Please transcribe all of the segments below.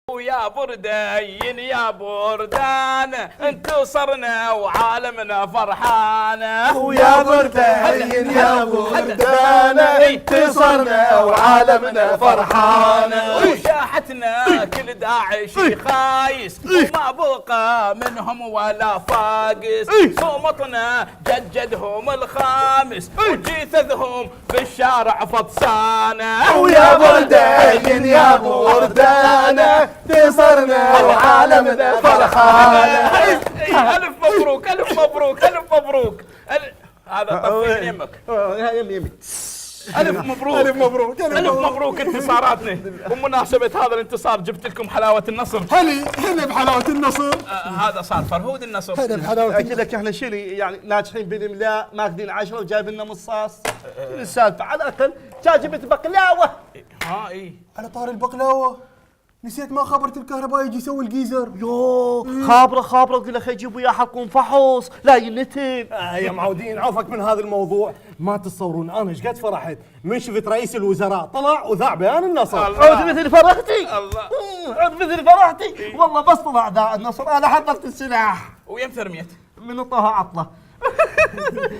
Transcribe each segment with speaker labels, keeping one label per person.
Speaker 1: ويا بردين يا بردان انتصرنا وعالمنا فرحانه.
Speaker 2: ويا بردين يا بردان انتصرنا وعالمنا فرحانه.
Speaker 1: وشاحتنا كل داعش خايس وما بقى منهم ولا فاقس. صومتنا جدهم الخامس وجيثهم بالشارع فطسانه.
Speaker 2: ويا بردين يا بردان انتصرنا وعالمنا فرحانه.
Speaker 1: الف مبروك الف مبروك الف مبروك. هذا طفي يمك. الف مبروك
Speaker 2: الف مبروك
Speaker 1: الف مبروك انتصاراتنا. ومناسبة هذا الانتصار جبت لكم حلاوة النصر.
Speaker 2: هلا بحلاوة النصر.
Speaker 1: هذا صار فرهود النصر.
Speaker 2: هلا بحلاوة.
Speaker 3: اقول لك احنا شيلي يعني ناجحين بالاملاء ماخذين 10 وجايب لنا مصاص. السالفه على الاقل جاجبت بقلاوه.
Speaker 1: اي
Speaker 2: على طار البقلاوة نسيت ما خبرت الكهرباء يجي يسوي الجيزر.
Speaker 3: يو خابره اقول لك يجيبوا يا حلقون فحص لا ينتن.
Speaker 4: يا معودين عوفك من هذا الموضوع. ما تتصورون انا ايش قد فرحت من شفت رئيس الوزراء طلع وذاع بيان النصر.
Speaker 3: عود مثل فرحتي.
Speaker 1: الله
Speaker 3: عود مثل فرحتي والله. بس طلع ذا النصر انا حضرت السلاح
Speaker 1: ويم ثرميت
Speaker 3: من طه عطله.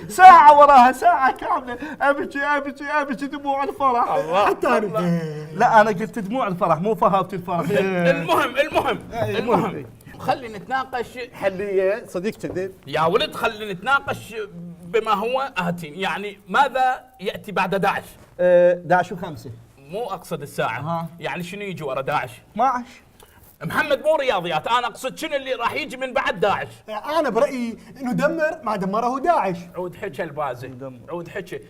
Speaker 3: ساعة وراها ساعة كاملة ابكي دموع الفرح.
Speaker 2: حتى أنا.
Speaker 3: لا انا قلت دموع الفرح مو فهمت الفرح.
Speaker 1: المهم خلي نتناقش.
Speaker 4: حليه صديق كذب.
Speaker 1: يا ولد خلي نتناقش بما هو آتٍ. يعني ماذا يأتي بعد داعش؟
Speaker 3: 11 و5
Speaker 1: مو أقصد الساعة. يعني شنو يجي ورا داعش؟
Speaker 3: 12.
Speaker 1: محمد مو رياضيات، انا اقصد شنو اللي راح يجي من بعد داعش.
Speaker 2: انا برايي انه دمر ما دمره داعش.
Speaker 1: عود حكي البازي عود حكي.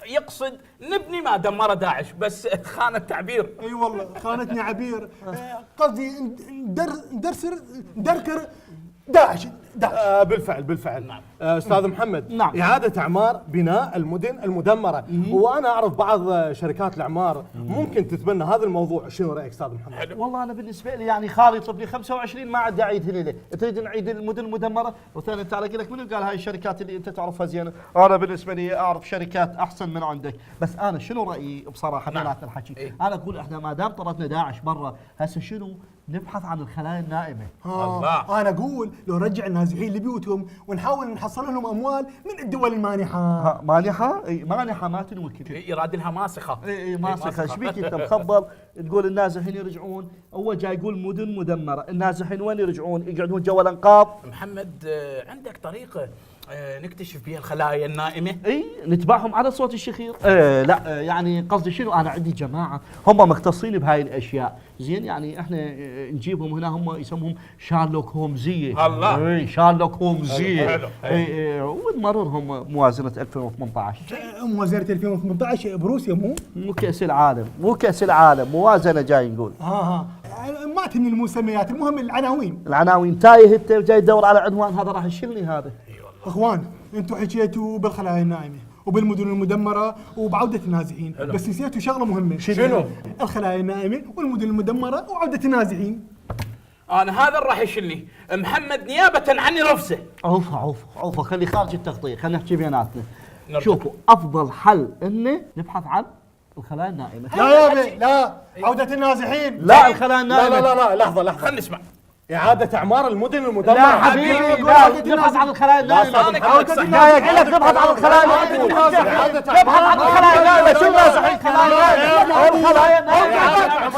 Speaker 1: يقصد نبني ما دمر داعش بس خان التعبير.
Speaker 2: اي والله خانتني عبير. قصدي ندركر داعش.
Speaker 4: بالفعل نعم. استاذ محمد
Speaker 3: نعم.
Speaker 4: اعاده اعمار بناء المدن المدمره. وانا اعرف بعض شركات الاعمار ممكن تتبنى هذا الموضوع. شنو رايك استاذ محمد؟
Speaker 3: والله انا بالنسبه لي يعني خالي طبلي 25 ما عاد اعيد هليله. تريد نعيد المدن المدمره؟ وثاني انت على لك من قال هاي الشركات اللي انت تعرفها زين. انا بالنسبه لي اعرف شركات احسن من عندك. بس انا شنو رايي بصراحه بينات الحكي. انا اقول احنا ما دام طردنا داعش برا هسه شنو نبحث عن الخلايا النائمه.
Speaker 1: الله.
Speaker 2: انا اقول لو رجع النازحين لبيوتهم ونحاول نحصل لهم اموال من الدول المانحه.
Speaker 3: مانحه؟ اي مانحه ما تنوكل.
Speaker 1: يراد لها ماسخه.
Speaker 3: اي ماسخه. ايش بيك انت مخبل تقول النازحين يرجعون؟ اول جاي يقول مدن مدمره. النازحين وين يرجعون؟ يقعدون جوا الانقاض.
Speaker 1: محمد عندك طريقه نكتشف بها الخلايا النائمه؟
Speaker 3: اي نتبعهم على صوت الشخير. لا يعني قصدي شنو انا عندي جماعه هم مختصين بهاي الاشياء زين. يعني احنا نجيبهم هنا هم يسموهم شارلوك هومزيه.
Speaker 1: الله.
Speaker 3: اي شارلوك هومزيه.
Speaker 1: حلو.
Speaker 3: اي ونمررهم موازنه 2018.
Speaker 2: موازنه 2018 بروسيا
Speaker 3: مو كاس العالم موازنه جاي نقول.
Speaker 2: ما تهمني المسميات المهم العناوين.
Speaker 3: العناوين تايه انت جاي تدور على عنوان هذا راح يشيلني هذا.
Speaker 2: اخوان انتم حكيتوا بالخلايا النائمه وبالمدن المدمره وبعوده النازحين. بس نسيتوا شغله مهمه.
Speaker 4: شنو؟
Speaker 2: الخلايا النائمه والمدن المدمره وعوده النازحين.
Speaker 1: انا هذا راح يشلني محمد نيابه عني رفسه.
Speaker 3: عوفه خلي خارج التغطيه. خلينا نحكي بيناتنا. شوفوا افضل حل انه نبحث عن الخلايا النائمه.
Speaker 2: لا يا بي لا عوده النازحين.
Speaker 3: لا الخلايا النائمه.
Speaker 4: لا لحظه
Speaker 1: خلينا نسمع.
Speaker 4: إعادة إعمار المدن المدمرة.
Speaker 3: لا حبيبي لا نبحث عن الخلايا النائمة. لا يقول لك نبحث عن الخلايا النائمة. نبحث عن الخلايا النائمة. شو نازحين خلايا النائمة.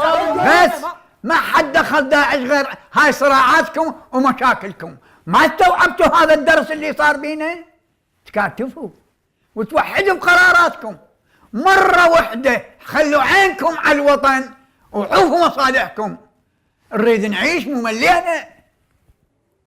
Speaker 5: بس ما حد دخل داعش غير هاي صراعاتكم ومشاكلكم. ما استوعبتوا هذا الدرس اللي صار بينا؟ تكاتفوا وتوحدوا بقراراتكم مرة واحدة. خلوا عينكم على الوطن وعوفوا مصالحكم. نريد نعيش مو ملينا